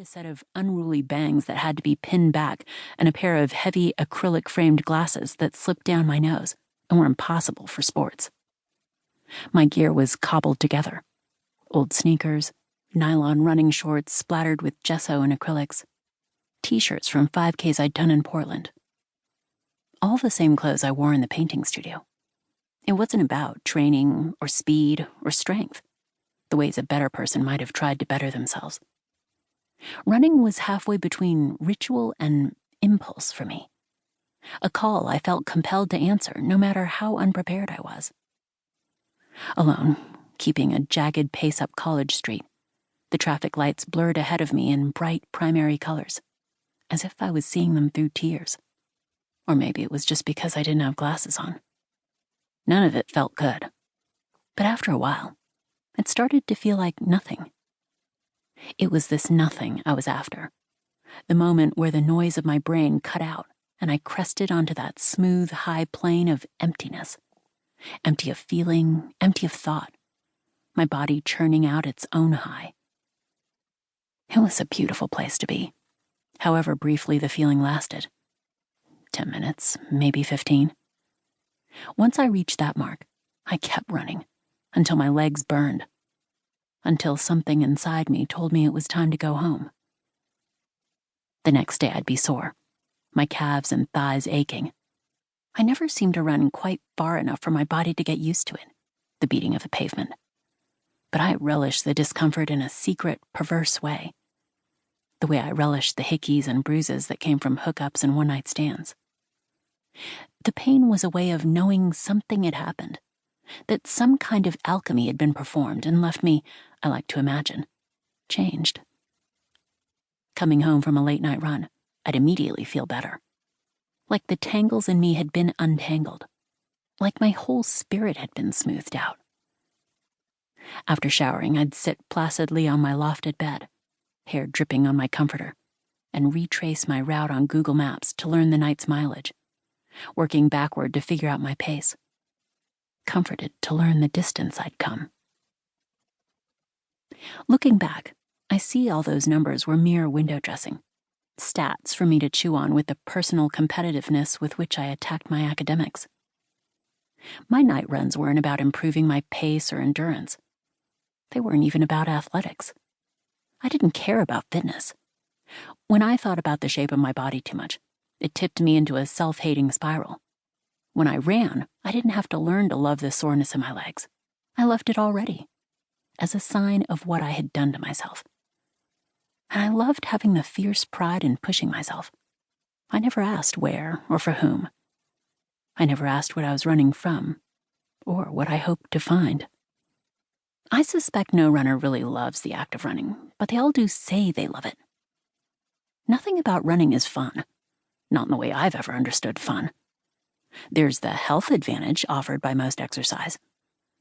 a set of unruly bangs that had to be pinned back and a pair of heavy acrylic-framed glasses that slipped down my nose and were impossible for sports. My gear was cobbled together. Old sneakers, nylon running shorts splattered with gesso and acrylics, t-shirts from 5Ks I'd done in Portland. All the same clothes I wore in the painting studio. It wasn't about training or speed or strength, the ways a better person might have tried to better themselves. Running was halfway between ritual and impulse for me. A call I felt compelled to answer, no matter how unprepared I was. Alone, keeping a jagged pace up College Street, the traffic lights blurred ahead of me in bright primary colors, as if I was seeing them through tears. Or maybe it was just because I didn't have glasses on. None of it felt good. But after a while, it started to feel like nothing. It was this nothing I was after. The moment where the noise of my brain cut out and I crested onto that smooth, high plane of emptiness. Empty of feeling, empty of thought. My body churning out its own high. It was a beautiful place to be, however briefly the feeling lasted. 10 minutes, maybe 15. Once I reached that mark, I kept running until my legs burned. Until something inside me told me it was time to go home. The next day I'd be sore, my calves and thighs aching. I never seemed to run quite far enough for my body to get used to it, the beating of the pavement. But I relished the discomfort in a secret, perverse way. The way I relished the hickeys and bruises that came from hookups and one-night stands. The pain was a way of knowing something had happened, that some kind of alchemy had been performed and left me, I like to imagine, changed. Coming home from a late-night run, I'd immediately feel better. Like the tangles in me had been untangled. Like my whole spirit had been smoothed out. After showering, I'd sit placidly on my lofted bed, hair dripping on my comforter, and retrace my route on Google Maps to learn the night's mileage, working backward to figure out my pace. Comforted to learn the distance I'd come. Looking back, I see all those numbers were mere window dressing, stats for me to chew on with the personal competitiveness with which I attacked my academics. My night runs weren't about improving my pace or endurance. They weren't even about athletics. I didn't care about fitness. When I thought about the shape of my body too much, it tipped me into a self-hating spiral. When I ran, I didn't have to learn to love the soreness in my legs. I loved it already, as a sign of what I had done to myself. And I loved having the fierce pride in pushing myself. I never asked where or for whom. I never asked what I was running from, or what I hoped to find. I suspect no runner really loves the act of running, but they all do say they love it. Nothing about running is fun, not in the way I've ever understood fun. There's the health advantage offered by most exercise,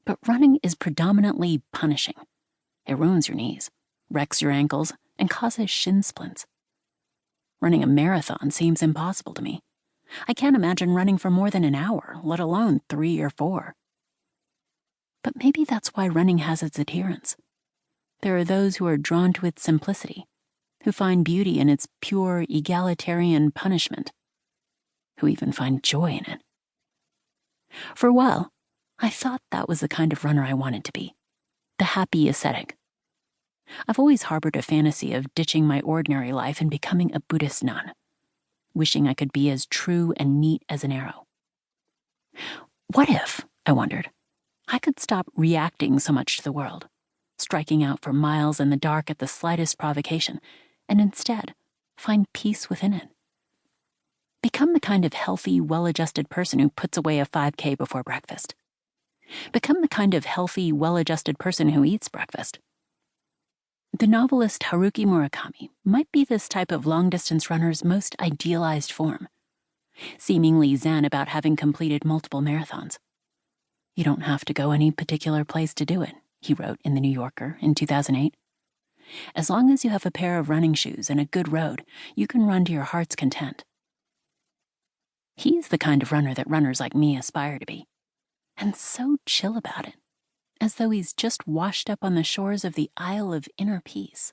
but running is predominantly punishing. It ruins your knees, wrecks your ankles, and causes shin splints. Running a marathon seems impossible to me. I can't imagine running for more than an hour, let alone 3 or 4. But maybe that's why running has its adherents. There are those who are drawn to its simplicity, who find beauty in its pure, egalitarian punishment, who even find joy in it. For a while, I thought that was the kind of runner I wanted to be, the happy ascetic. I've always harbored a fantasy of ditching my ordinary life and becoming a Buddhist nun, wishing I could be as true and neat as an arrow. What if, I wondered, I could stop reacting so much to the world, striking out for miles in the dark at the slightest provocation, and instead find peace within it? Become the kind of healthy, well-adjusted person who puts away a 5K before breakfast. Become the kind of healthy, well-adjusted person who eats breakfast. The novelist Haruki Murakami might be this type of long-distance runner's most idealized form, seemingly zen about having completed multiple marathons. You don't have to go any particular place to do it, he wrote in The New Yorker in 2008. As long as you have a pair of running shoes and a good road, you can run to your heart's content. He's the kind of runner that runners like me aspire to be, and so chill about it, as though he's just washed up on the shores of the Isle of Inner Peace.